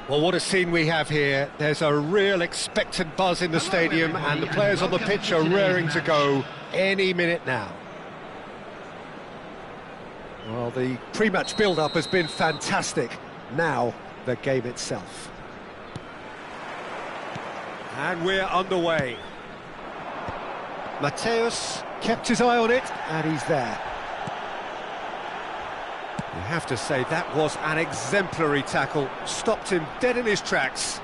Well, what a scene we have here. There's a real expectant buzz in the stadium, and the players on the pitch are raring to go any minute now. Well, the pre-match build-up has been fantastic. Now, the game itself. And we're underway. Mateus kept his eye on it, and he's there. You have to say that was an exemplary tackle. Stopped him dead in his tracks.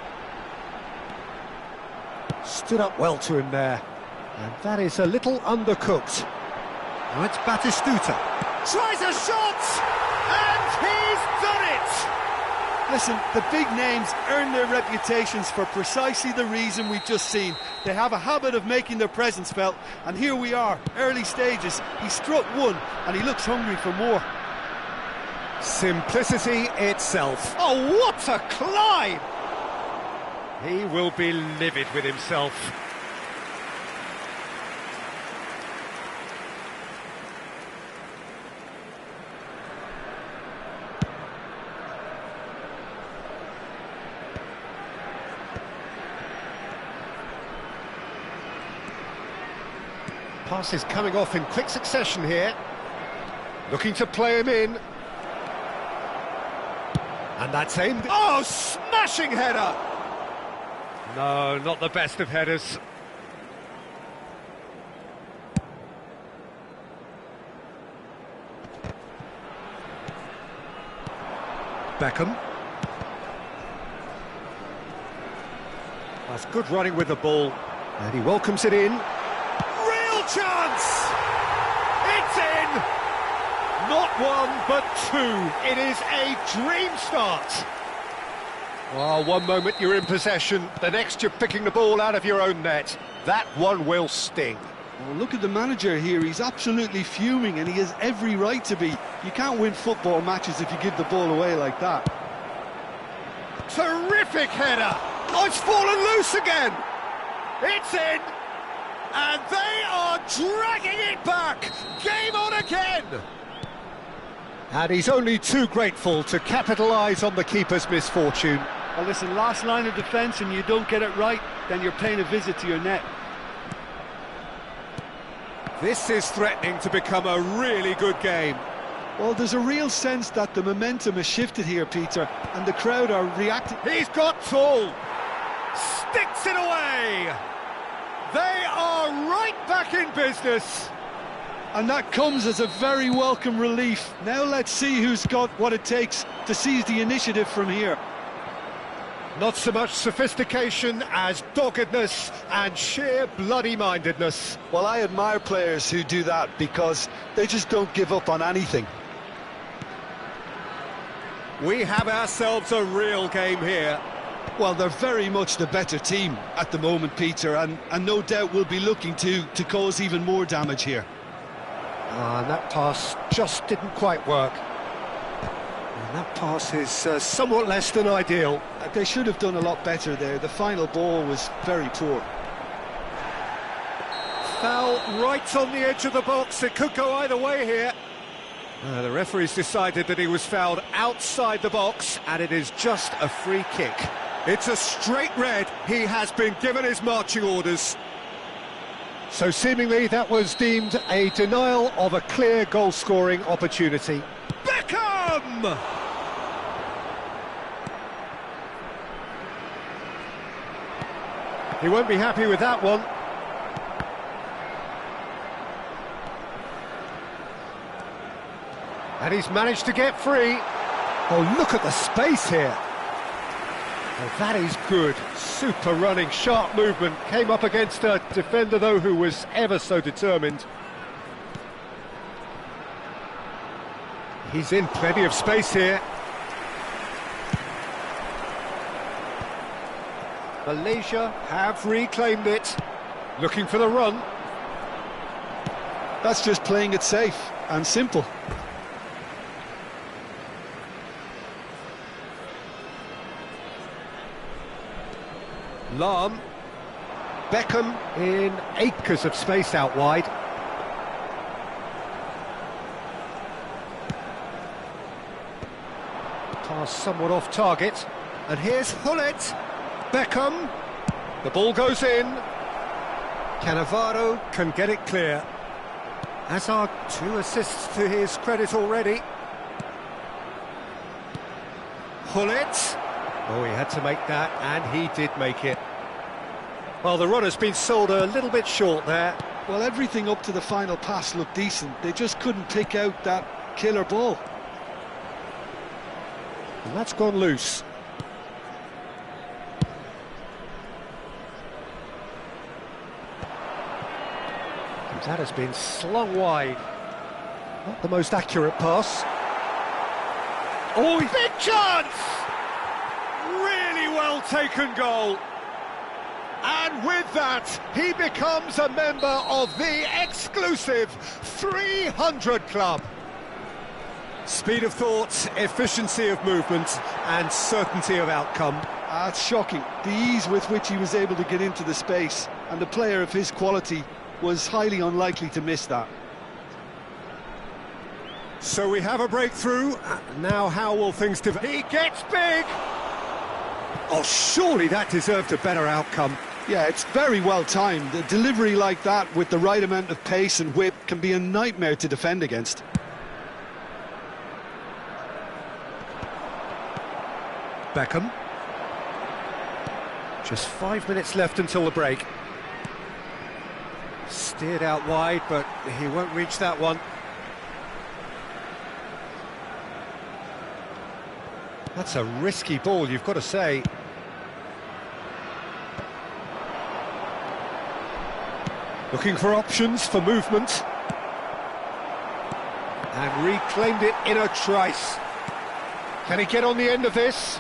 Stood up well to him there. And that is a little undercooked. Now it's Batistuta. Tries a shot! And he's done it! Listen, the big names earn their reputations for precisely the reason we've just seen. They have a habit of making their presence felt, and here we are, early stages. He struck one, and he looks hungry for more. Simplicity itself. Oh, what a climb! He will be livid with himself. Pass is coming off in quick succession here. Looking to play him in. And that's aimed. Oh, smashing header! No, not the best of headers. Beckham. That's good running with the ball. And he welcomes it in. Real chance! It's in! Not one, but two. It is a dream start. Well, one moment you're in possession, the next you're picking the ball out of your own net. That one will sting. Well, look at the manager here. He's absolutely fuming, and he has every right to be. You can't win football matches if you give the ball away like that. Terrific header. Oh, it's fallen loose again. It's in. And they are dragging it back. Game on again. And he's only too grateful to capitalise on the keeper's misfortune. Well, listen, last line of defence, and you don't get it right, then you're paying a visit to your net. This is threatening to become a really good game. Well, there's a real sense that the momentum has shifted here, Peter, and the crowd are reacting. He's got tall. Sticks it away. They are right back in business. And that comes as a very welcome relief. Now let's see who's got what it takes to seize the initiative from here. Not so much sophistication as doggedness and sheer bloody-mindedness. Well, I admire players who do that because they just don't give up on anything. We have ourselves a real game here. Well, they're very much the better team at the moment, Peter, and no doubt will be looking to cause even more damage here. And that pass just didn't quite work. And that pass is somewhat less than ideal. They should have done a lot better there. The final ball was very poor. Foul right on the edge of the box. It could go either way here. The referee's decided that he was fouled outside the box, and it is just a free kick. It's a straight red. He has been given his marching orders. So seemingly that was deemed a denial of a clear goal-scoring opportunity. Beckham! He won't be happy with that one. And he's managed to get free. Oh, look at the space here. Oh, that is good. Super running, sharp movement. Came up against a defender, though, who was ever so determined. He's in plenty of space here. Malaysia have reclaimed it. Looking for the run. That's just playing it safe and simple. Lahm. Beckham in acres of space out wide. Pass somewhat off target. And here's Hullet. Beckham. The ball goes in. Cannavaro can get it clear. Hazard, 2 assists to his credit already. Hullet. Oh, he had to make that, and he did make it. Well, the run has been sold a little bit short there. Well, everything up to the final pass looked decent. They just couldn't pick out that killer ball. And that's gone loose. And that has been slung wide. Not the most accurate pass. Oh, big chance! Really well taken goal. And with that, he becomes a member of the exclusive 300 Club. Speed of thought, efficiency of movement, and certainty of outcome. It's shocking, the ease with which he was able to get into the space, and a player of his quality was highly unlikely to miss that. So we have a breakthrough. Now how will things develop? He gets big! Oh, surely that deserved a better outcome. Yeah, it's very well timed. A delivery like that with the right amount of pace and whip can be a nightmare to defend against. Beckham. Just 5 minutes left until the break. Steered out wide, but he won't reach that one. That's a risky ball, you've got to say. Looking for options for movement. And reclaimed it in a trice. Can he get on the end of this?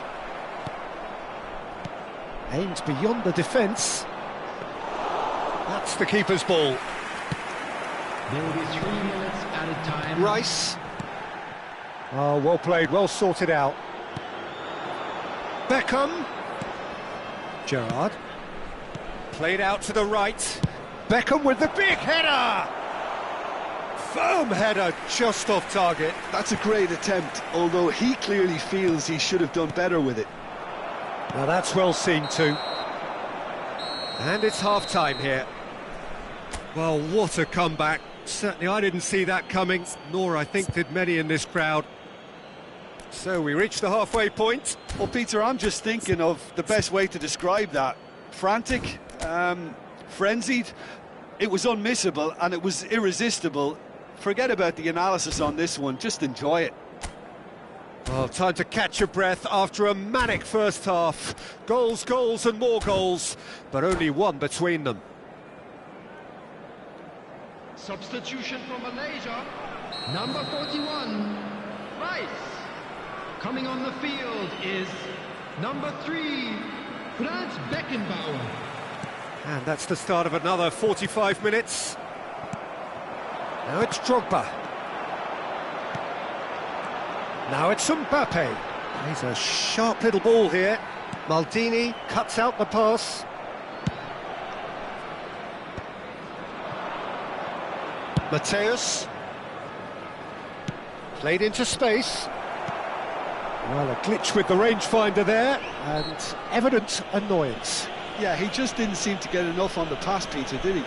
Aims beyond the defence. That's the keeper's ball. There will be 3 minutes at a time. Rice. Oh, well played, well sorted out. Beckham. Gerrard. Played out to the right. Beckham with the big header! Firm header, just off target. That's a great attempt, although he clearly feels he should have done better with it. Now that's well seen too. And it's half-time here. Well, what a comeback. Certainly I didn't see that coming, nor I think did many in this crowd. So we reached the halfway point. Well, Peter, I'm just thinking of the best way to describe that. Frantic, frenzied. It was unmissable and it was irresistible. Forget about the analysis on this one, just enjoy it. Well, time to catch your breath after a manic first half. Goals, goals and more goals, but only one between them. Substitution from Malaysia, number 41, Rice. Coming on the field is number 3, Franz Beckenbauer. And that's the start of another 45 minutes. Now it's Drogba. Now it's Mbappe. He's a sharp little ball here. Maldini cuts out the pass. Mateus. Played into space. Well, a glitch with the rangefinder there, and evident annoyance. Yeah, he just didn't seem to get enough on the pass, Peter, did he?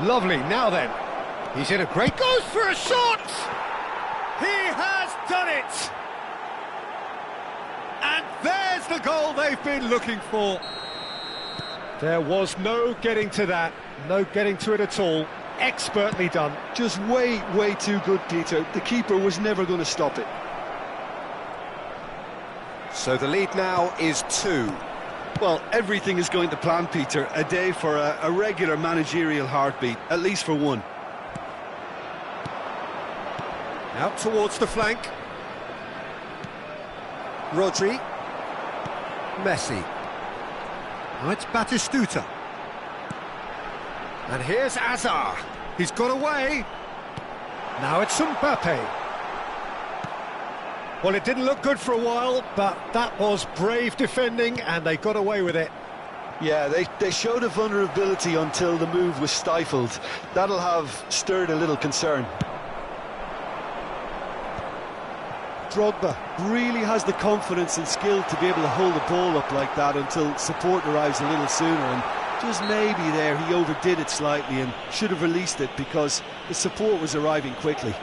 Lovely, now then. He's in a great... Goes for a shot! He has done it! And there's the goal they've been looking for. There was no getting to that, no getting to it at all. Expertly done. Just way too good, Peter. The keeper was never going to stop it. So the lead now is 2. Well, everything is going to plan, Peter. A day for a regular managerial heartbeat, at least for one. Out towards the flank. Rodri. Messi. Now it's Batistuta. And here's Azar. He's got away. Now it's Mbappe. Well, it didn't look good for a while, but that was brave defending, and they got away with it. Yeah, they showed a vulnerability until the move was stifled. That'll have stirred a little concern. Drogba really has the confidence and skill to be able to hold the ball up like that until support arrives a little sooner, and just maybe there he overdid it slightly and should have released it because the support was arriving quickly.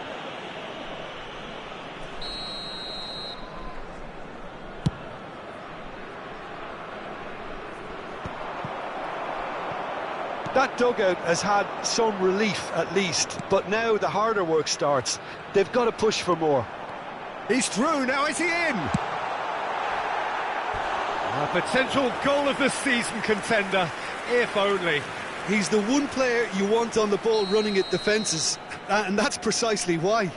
That dugout has had some relief at least, but now the harder work starts. They've got to push for more. He's through, now is he in? A potential goal of the season contender, if only. He's the one player you want on the ball running at defences, and that's precisely why.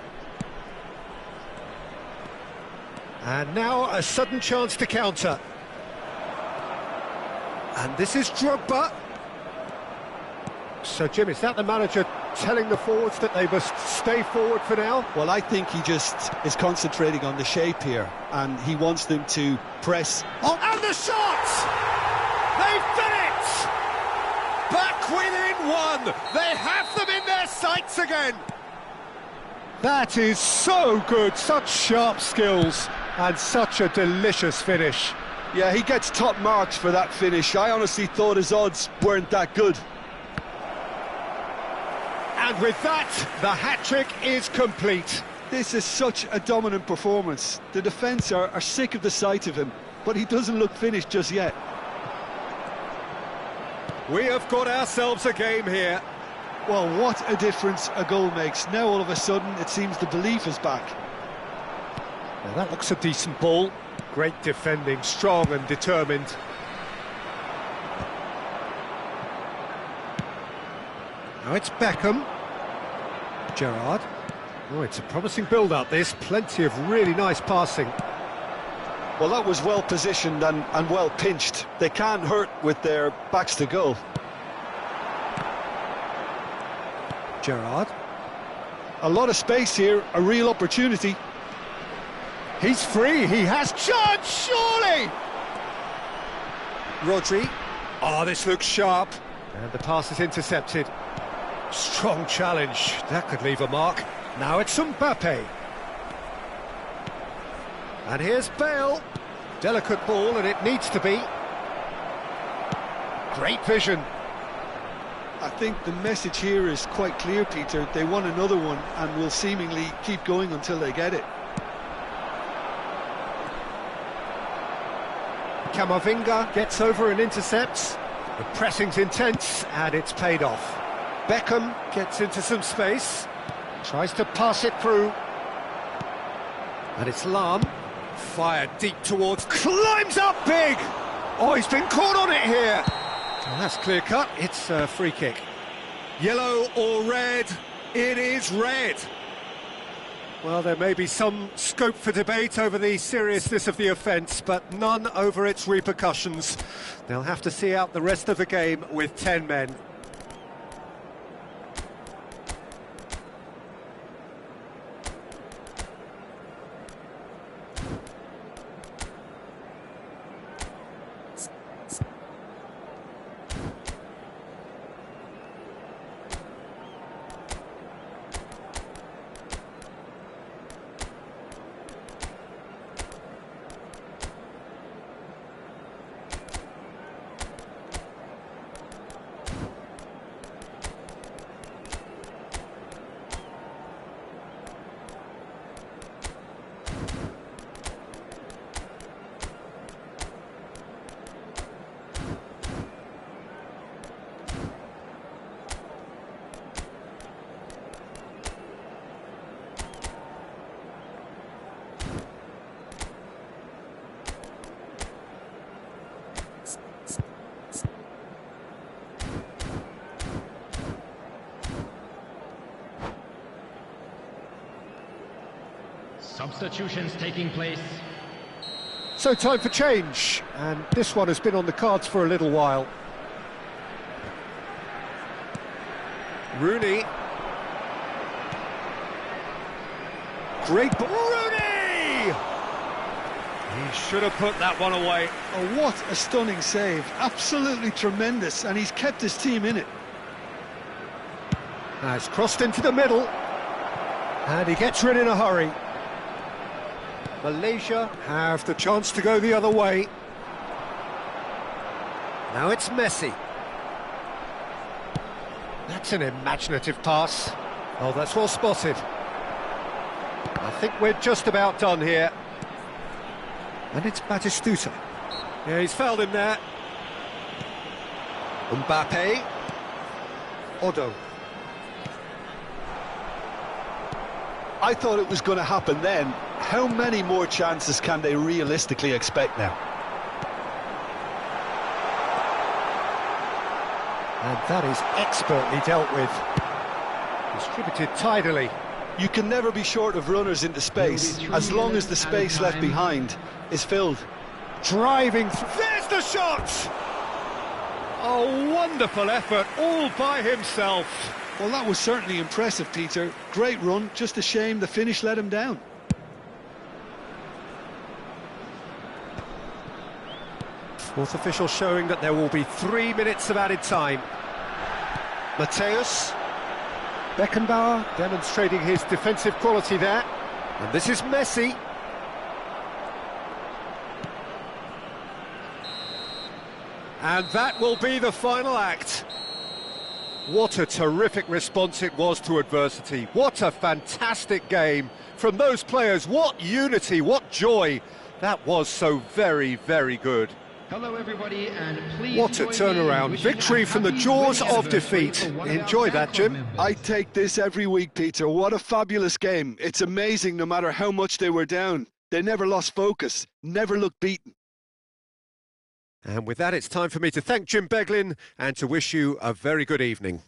And now a sudden chance to counter. And this is Drogba. So, Jim, is that the manager telling the forwards that they must stay forward for now? Well, I think he just is concentrating on the shape here, and he wants them to press. Oh, and the shot! They've done it! Back within one! They have them in their sights again! That is so good, such sharp skills, and such a delicious finish. Yeah, he gets top marks for that finish. I honestly thought his odds weren't that good. And with that, the hat-trick is complete. This is such a dominant performance. The defence are sick of the sight of him, but he doesn't look finished just yet. We have got ourselves a game here. Well, what a difference a goal makes. Now all of a sudden it seems the belief is back. Now that looks a decent ball. Great defending, strong and determined. Now it's Beckham. Gerrard. Oh, it's a promising build-up, this. Plenty of really nice passing. Well, that was well positioned and well pinched. They can't hurt with their backs to goal. Gerrard. A lot of space here, a real opportunity. He's free, he has chance, surely! Rodri. Oh, this looks sharp. And the pass is intercepted. Strong challenge, that could leave a mark. Now it's Mbappe. And here's Bale. Delicate ball, and it needs to be. Great vision. I think the message here is quite clear, Peter. They want another one and will seemingly keep going until they get it. Camavinga gets over and intercepts. The pressing's intense, and it's paid off. Beckham gets into some space, tries to pass it through. And it's Lahm, fired deep towards, climbs up big! Oh, he's been caught on it here! Well, that's clear cut, it's a free kick. Yellow or red? It is red! Well, there may be some scope for debate over the seriousness of the offence, but none over its repercussions. They'll have to see out the rest of the game with 10 men. Substitutions taking place. So time for change, and this one has been on the cards for a little while. Rooney. Great ball. Rooney! He should have put that one away. Oh, what a stunning save. Absolutely tremendous, and he's kept his team in it. Now it's crossed into the middle, and he gets rid in a hurry. Malaysia have the chance to go the other way. Now it's Messi. That's an imaginative pass. Oh, that's well spotted. I think we're just about done here. And it's Batistuta. Yeah, he's fouled him there. Mbappe. Odo. I thought it was going to happen then. How many more chances can they realistically expect now? And that is expertly dealt with. Distributed tidily. You can never be short of runners into space, as long as the space left behind is filled. Driving, there's the shot! A wonderful effort, all by himself. Well, that was certainly impressive, Peter. Great run, just a shame the finish let him down. Fourth official showing that there will be 3 minutes of added time. Mateus. Beckenbauer demonstrating his defensive quality there. And this is Messi. And that will be the final act. What a terrific response it was to adversity. What a fantastic game from those players. What unity, what joy. That was so very, very good. Hello everybody, and please what a turnaround. Victory from the jaws of defeat. Enjoy that, Jim. I take this every week, Peter. What a fabulous game. It's amazing no matter how much they were down. They never lost focus, never looked beaten. And with that, it's time for me to thank Jim Beglin and to wish you a very good evening.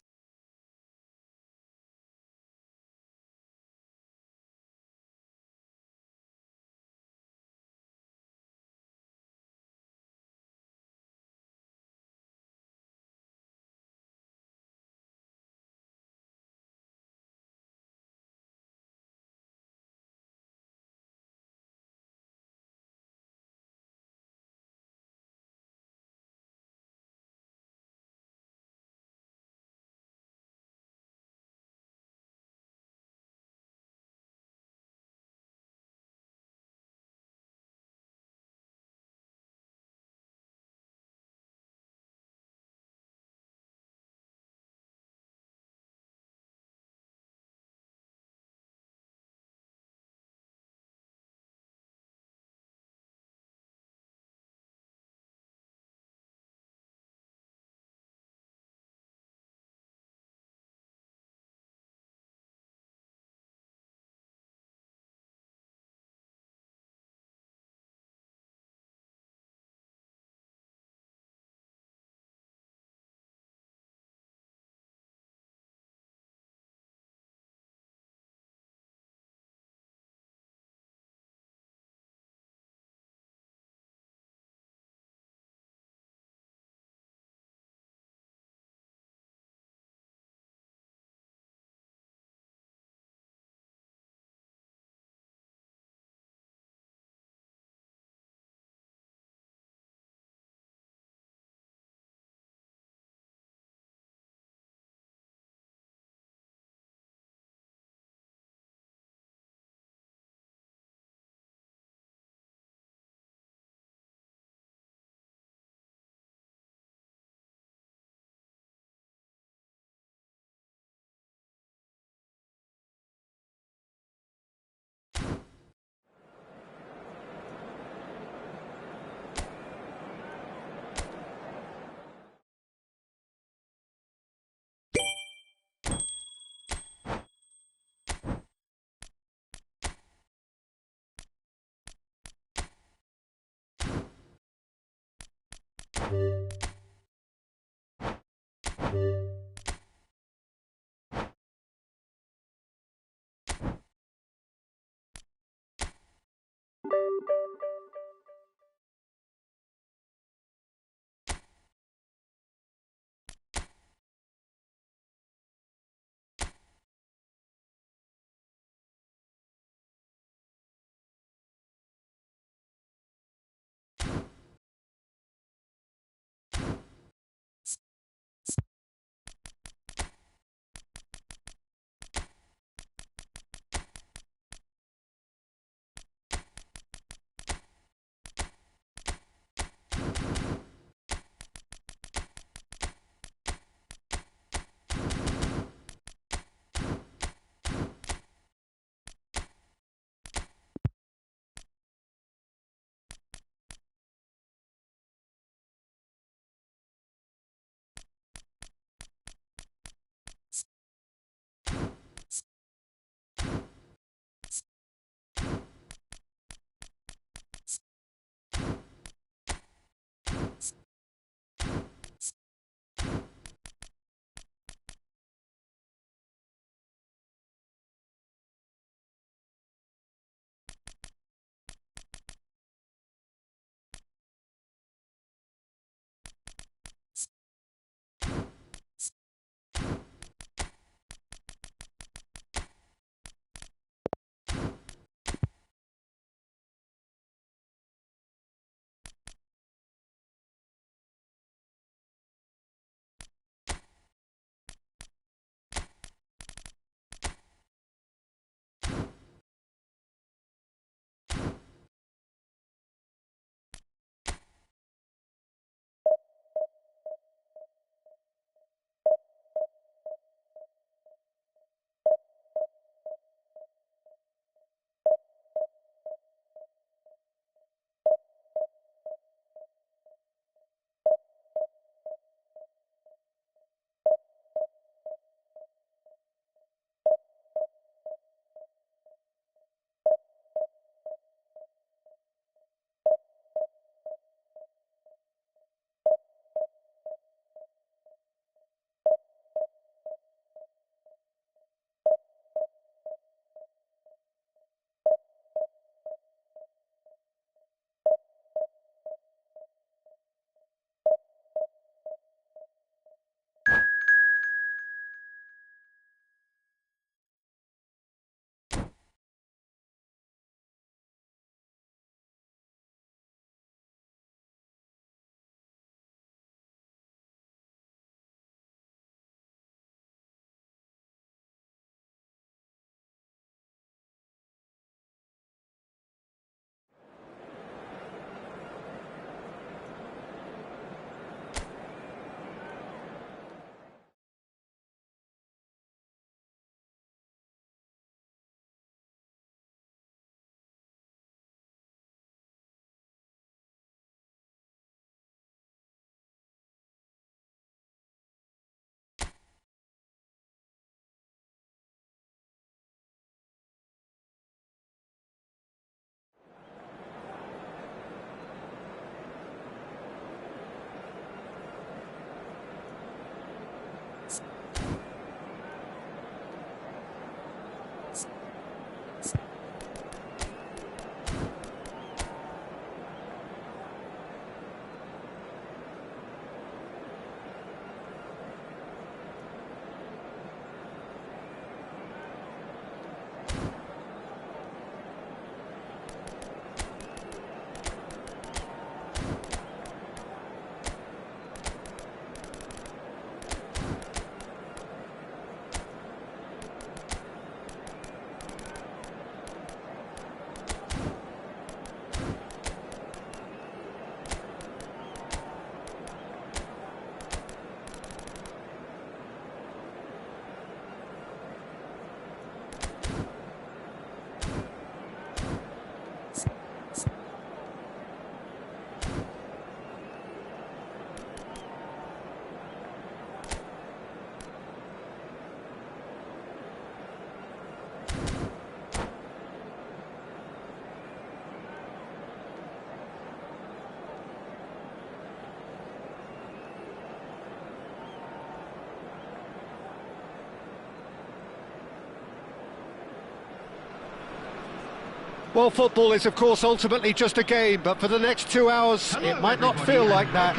Well, football is, of course, ultimately just a game, but for the next 2 hours, it might not feel like that.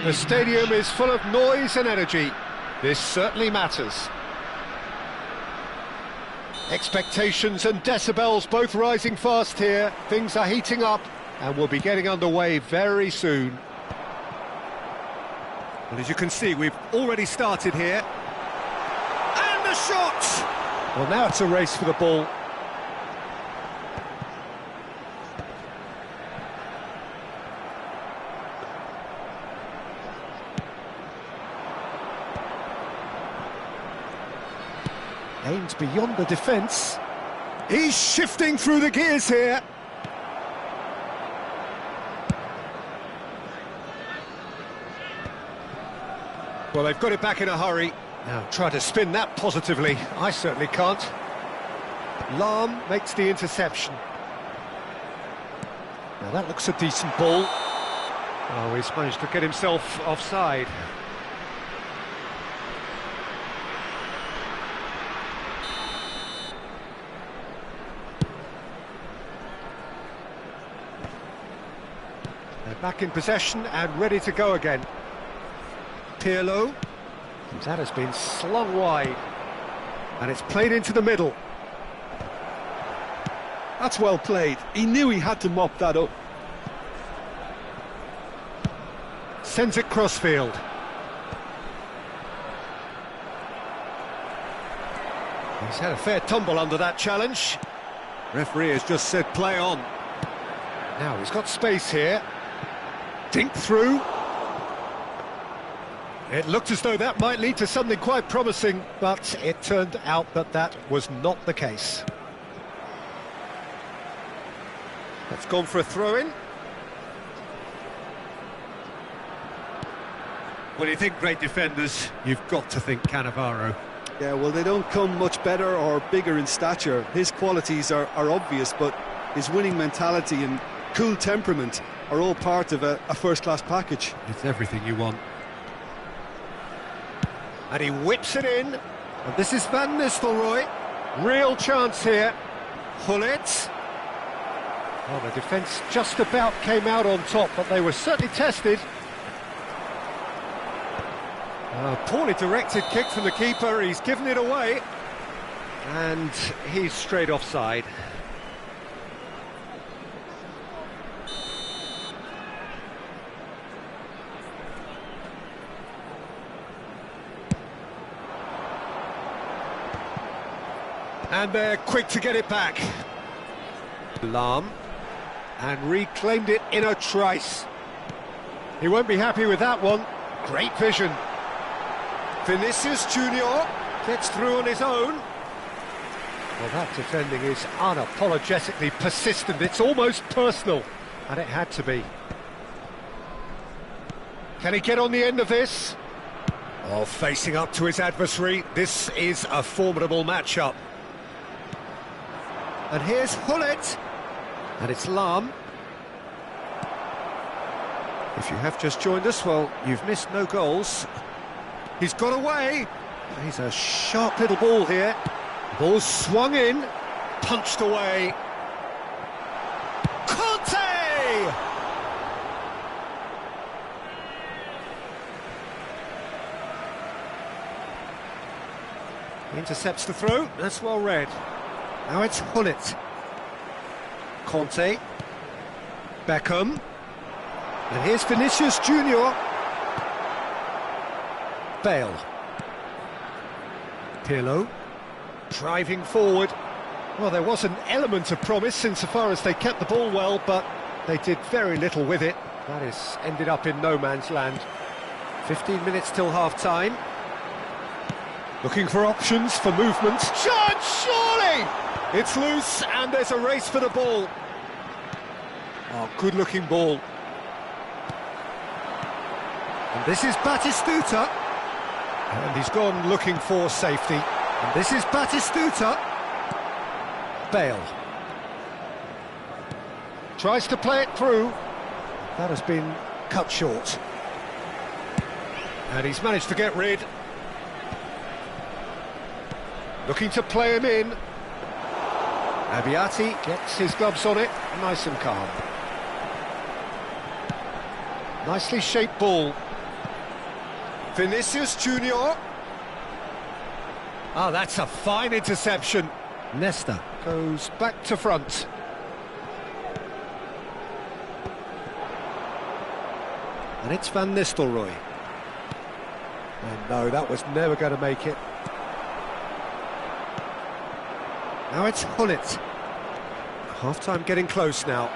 The stadium is full of noise and energy. This certainly matters. Expectations and decibels both rising fast here. Things are heating up, and we'll be getting underway very soon. Well, as you can see, we've already started here. And the shot! Well, now it's a race for the ball. Aims beyond the defence. He's shifting through the gears here. Well, they've got it back in a hurry. Now try to spin that positively. I certainly can't. Lahm makes the interception. Now that looks a decent ball. Oh, he's managed to get himself offside. They're back in possession and ready to go again. Pirlo. That has been slung wide. And it's played into the middle. That's well played. He knew he had to mop that up. Sends it crossfield. He's had a fair tumble under that challenge. Referee has just said play on. Now he's got space here. Dink through. It looked as though that might lead to something quite promising, but it turned out that that was not the case. That's gone for a throw-in. When you think great defenders, you've got to think Cannavaro. Yeah, well, they don't come much better or bigger in stature. His qualities are obvious, but his winning mentality and cool temperament are all part of a first-class package. It's everything you want. And he whips it in. And this is Van Nistelrooy. Real chance here. Gullit. Well, the defence just about came out on top, but they were certainly tested. A poorly directed kick from the keeper. He's given it away. And he's straight offside. And they're quick to get it back. Lahm. And reclaimed it in a trice. He won't be happy with that one. Great vision. Vinicius Junior gets through on his own. Well, that defending is unapologetically persistent. It's almost personal. And it had to be. Can he get on the end of this? Oh, facing up to his adversary. This is a formidable matchup. And here's Gullit. And it's Lahm. If you have just joined us, well, you've missed no goals. He's got away. He's a sharp little ball here. Ball swung in, punched away. Conte! He intercepts the throw. That's well read. Now it's Gullit. Conte. Beckham. And here's Vinicius Junior. Bale. Pirlo. Driving forward. Well, there was an element of promise insofar as they kept the ball well, but they did very little with it. That is ended up in no man's land. 15 minutes till half-time. Looking for options, for movement. Shot, surely! It's loose, and there's a race for the ball. Oh, good-looking ball. And this is Batistuta. And he's gone looking for safety. And this is Batistuta. Bale. Tries to play it through. That has been cut short. And he's managed to get rid. Looking to play him in. Abiati gets his gloves on it, nice and calm. Nicely shaped ball. Vinicius Junior. Oh, that's a fine interception. Nesta goes back to front. And it's Van Nistelrooy. And no, that was never going to make it. Now it's Hullet. Half-time getting close now.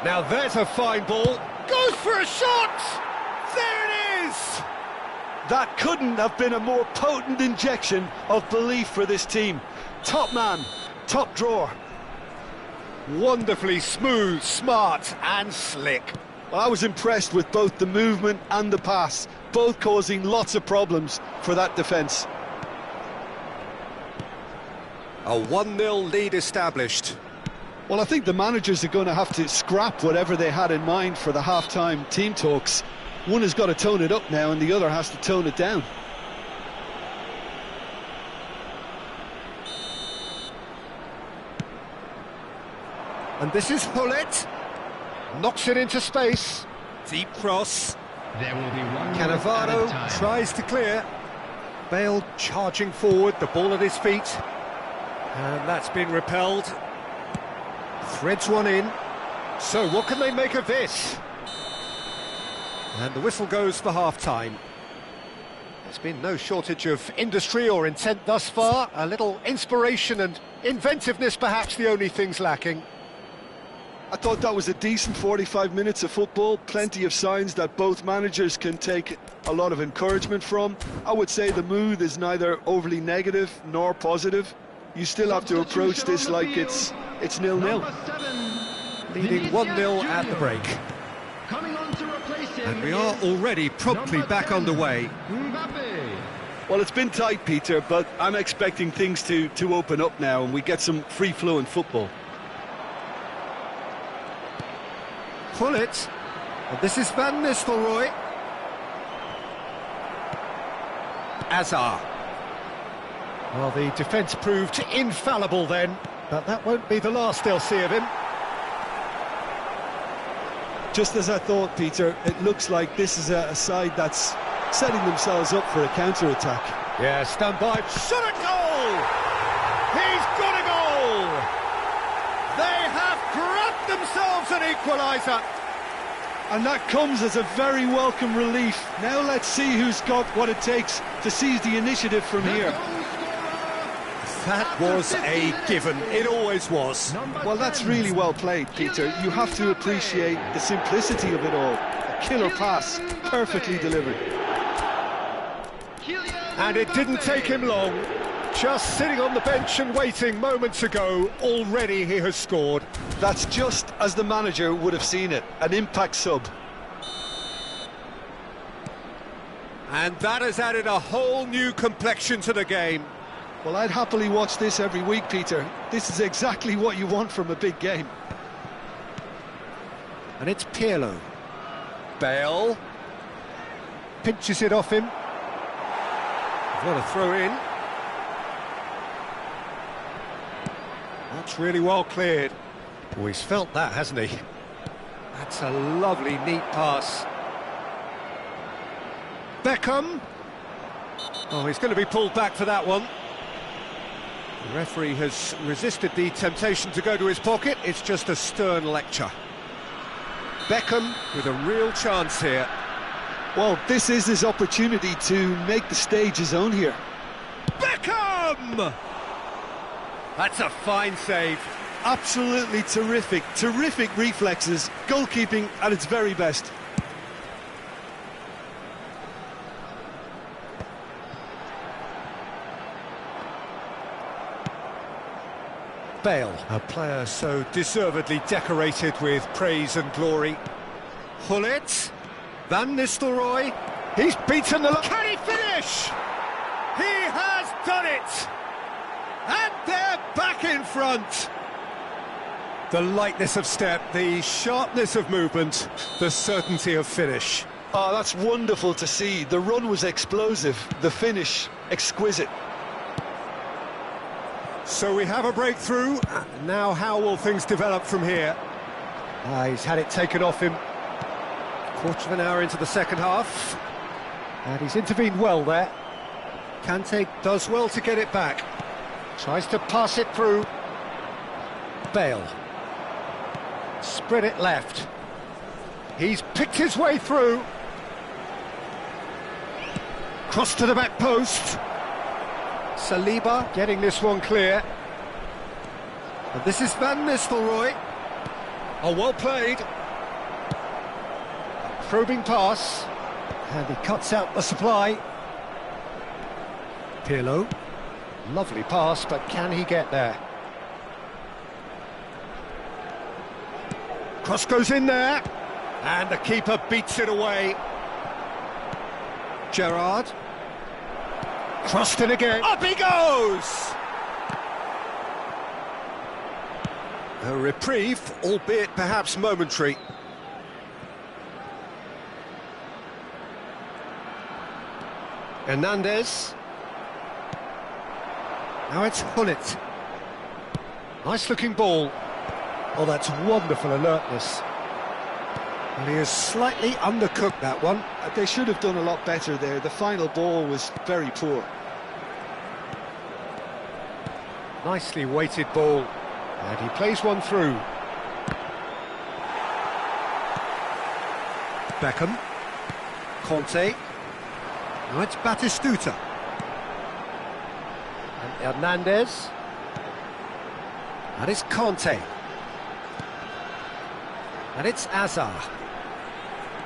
Now there's a fine ball. Goes for a shot! There it is! That couldn't have been a more potent injection of belief for this team. Top man, top drawer. Wonderfully smooth, smart and slick. Well, I was impressed with both the movement and the pass, both causing lots of problems for that defence. A 1-0 lead established. Well, I think the managers are going to have to scrap whatever they had in mind for the half-time team talks. One has got to tone it up now and the other has to tone it down. And this is Hullet. Knocks it into space. Deep cross. There will be 1 minute Cannavaro added time. tries to clear. Bale charging forward, the ball at his feet. And that's been repelled. Threads one in. So what can they make of this? And the whistle goes for half-time. There's been no shortage of industry or intent thus far. A little inspiration and inventiveness, perhaps the only things lacking. I thought that was a decent 45 minutes of football, plenty of signs that both managers can take a lot of encouragement from. I would say the mood is neither overly negative nor positive. You still have to approach this like it's 0-0. Leading 1-0 at the break. And we are already promptly back underway. Well, it's been tight, Peter, but I'm expecting things to open up now and we get some free-flowing football. Hullet. And this is Van Nistelrooy. Azar. Well, the defence proved infallible then, but that won't be the last they'll see of him. Just as I thought, Peter, it looks like this is a side that's setting themselves up for a counter-attack. Yeah, stand by. Shot at goal! He's got a goal! They have grabbed themselves an equaliser. And that comes as a very welcome relief. Now let's see who's got what it takes to seize the initiative from here. That was a given. It always was. Well, that's really well played, Peter. You have to appreciate the simplicity of it all. A killer pass, perfectly delivered. And it didn't take him long. Just sitting on the bench and waiting moments ago, already he has scored. That's just as the manager would have seen it, an impact sub. And that has added a whole new complexion to the game. Well, I'd happily watch this every week, Peter. This is exactly what you want from a big game. And it's Pirlo. Bale. Pinches it off him. What a throw in. That's really well cleared. Oh, he's felt that, hasn't he? That's a lovely, neat pass. Beckham. Oh, he's going to be pulled back for that one. The referee has resisted the temptation to go to his pocket. It's just a stern lecture. Beckham with a real chance here. Well, this is his opportunity to make the stage his own here. Beckham! That's a fine save. Absolutely terrific, terrific reflexes, goalkeeping at its very best. Bale, a player so deservedly decorated with praise and glory. Hullet, Van Nistelrooy, he's beaten the... Can he finish? He has done it! And they're back in front! The lightness of step, the sharpness of movement, the certainty of finish. Oh, that's wonderful to see. The run was explosive, the finish exquisite. So we have a breakthrough. Now how will things develop from here? He's had it taken off him. Quarter of an hour into the second half. And he's intervened well there. Kante does well to get it back. Tries to pass it through. Bale. Spread it left. He's picked his way through. Cross to the back post. Saliba getting this one clear. And this is Van Nistelrooy. Oh, well played. Probing pass. And he cuts out the supply. Pirlo. Lovely pass, but can he get there? Cross goes in there. And the keeper beats it away. Gerrard. Crossed in again. Up he goes! A reprieve, albeit perhaps momentary. Hernandez. Now it's Hullet. Nice looking ball. Oh, that's wonderful alertness. And he has slightly undercooked that one. They should have done a lot better there. The final ball was very poor. Nicely weighted ball. And he plays one through. Beckham. Conte. Now it's Batistuta. And Hernandez. And it's Conte. And it's Azar.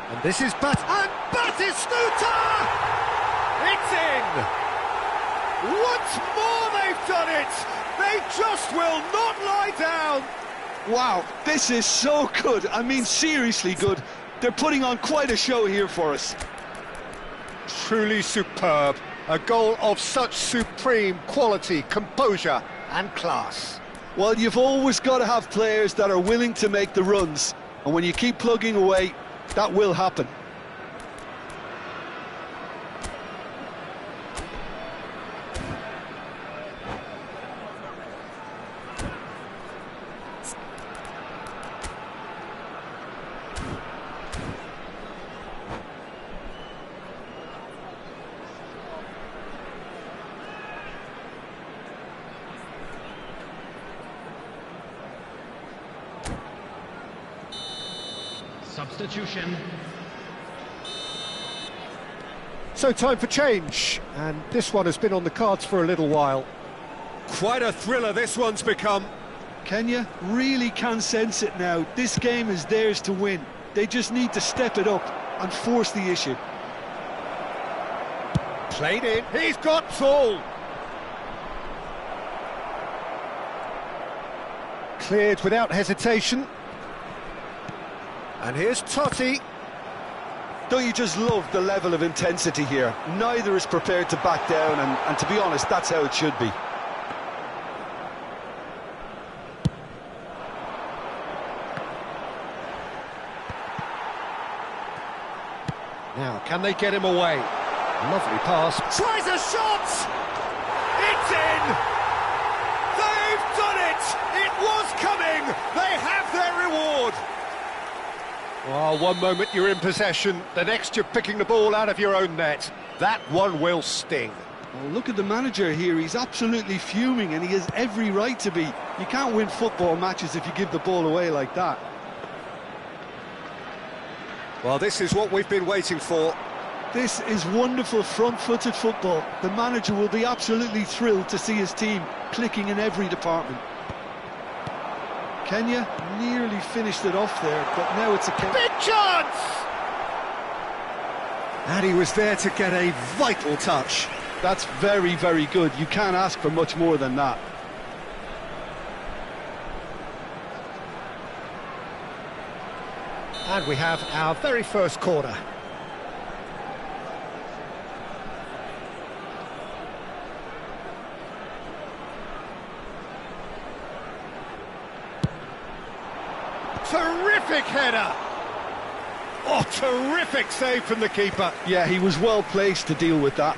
And this is and Batistuta! It's in! Once more they've done it! They just will not lie down! Wow, this is so good. I mean, seriously good. They're putting on quite a show here for us. Truly superb. A goal of such supreme quality, composure and class. Well, you've always got to have players that are willing to make the runs. And when you keep plugging away, that will happen. Substitution. So time for change, and this one has been on the cards for a little while. Quite a thriller this one's become. Kenya really can sense it now. This game is theirs to win. They just need to step it up and force the issue. Played in, he's got Saul. Cleared without hesitation. And here's Totti. Don't you just love the level of intensity here? Neither is prepared to back down, and to be honest, that's how it should be. Now, can they get him away? Lovely pass. Tries a shot! It's in! They've done it! It was coming! They have their reward! Well, one moment you're in possession, the next you're picking the ball out of your own net. That one will sting. Well, look at the manager here. He's absolutely fuming, and he has every right to be. You can't win football matches if you give the ball away like that. Well, this is what we've been waiting for. This is wonderful front-footed football. The manager will be absolutely thrilled to see his team clicking in every department. Kenya nearly finished it off there, but now it's a big chance! And he was there to get a vital touch. That's very, very good. You can't ask for much more than that. And we have our very first corner. Terrific header! Oh, terrific save from the keeper. Yeah, he was well placed to deal with that.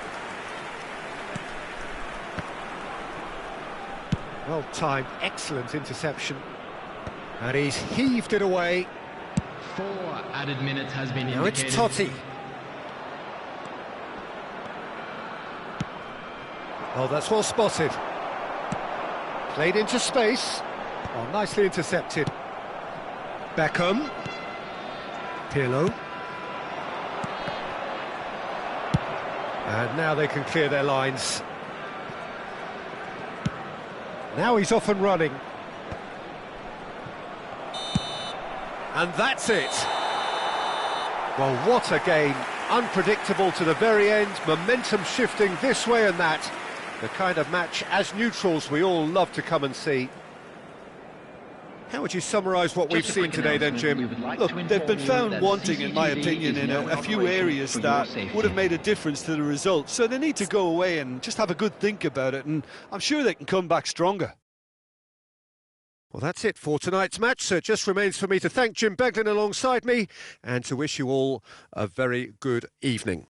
Well timed, excellent interception. And he's heaved it away. 4 added minutes has been Now indicated. it's Totti. Oh, that's well spotted. Played into space. Oh, nicely intercepted. Beckham. Pirlo. And now they can clear their lines. Now he's off and running. And that's it. Well, what a game. Unpredictable to the very end. Momentum shifting this way and that. The kind of match, as neutrals, we all love to come and see. How would you summarise what we've seen today then, Jim? Look, they've been found wanting, in my opinion, in a few areas that would have made a difference to the result. So they need to go away and just have a good think about it, and I'm sure they can come back stronger. Well, that's it for tonight's match, so it just remains for me to thank Jim Beglin alongside me and to wish you all a very good evening.